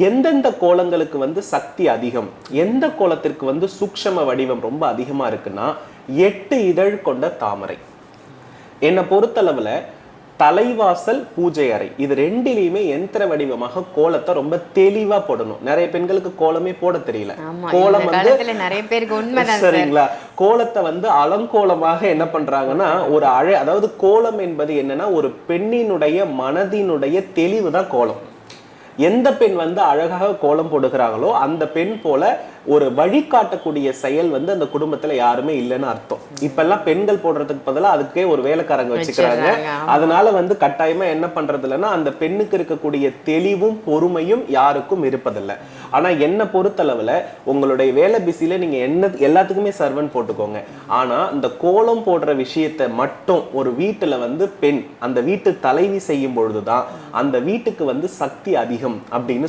எந்தெந்த கோலங்களுக்கு வந்து சக்தி அதிகம், எந்த கோலத்திற்கு வந்து சூக்ஷ்ம வடிவம் ரொம்ப அதிகமா இருக்குன்னா 8 இதழ் கொண்ட தாமரை. என்னை பொறுத்தளவுல தலைவாசல், பூஜை அறை, இது ரெண்டிலையுமே யந்திர வடிவமாக கோலத்தை ரொம்ப தெளிவா போடணும். நிறைய பெண்களுக்கு கோலமே போட தெரியல. கோலம் வந்து நிறைய பேருக்கு உண்மைதான். சரிங்களா, கோலத்தை வந்து அலங்கோலமாக என்ன பண்றாங்கன்னா ஒரு அதாவது கோலம் என்பது என்னன்னா ஒரு பெண்ணினுடைய மனதினுடைய தெளிவு தான் கோலம். எந்த பெண் வந்து அழகாக கோலம் போடுகிறாங்களோ அந்த பெண் போல ஒரு வழிகாட்டக்கூடிய செயல் வந்து அந்த குடும்பத்துல யாருமே இல்லைன்னு அர்த்தம். இப்ப எல்லாம் பெண்கள் போடுறதுக்கு பதிலா அதுக்கே ஒரு வேலைக்காரங்க வச்சுக்கிறாங்க. அதனால வந்து கட்டாயமா என்ன பண்றது இல்லைன்னா அந்த பெண்ணுக்கு இருக்கக்கூடிய தெளிவும் பொறுமையும் யாருக்கும் இருப்பதில்லை. ஆனா என்ன பொறுத்தளவுல உங்களுடைய வேலை பிஸியில நீங்க எல்லாத்துக்குமே சர்வன் போட்டுக்கோங்க. ஆனா இந்த கோலம் போடுற விஷயத்தை மட்டும் ஒரு வீட்டுல வந்து பெண் அந்த வீட்டு தலைவி செய்யும் பொழுதுதான் அந்த வீட்டுக்கு வந்து சக்தி அதிகம் அப்படின்னு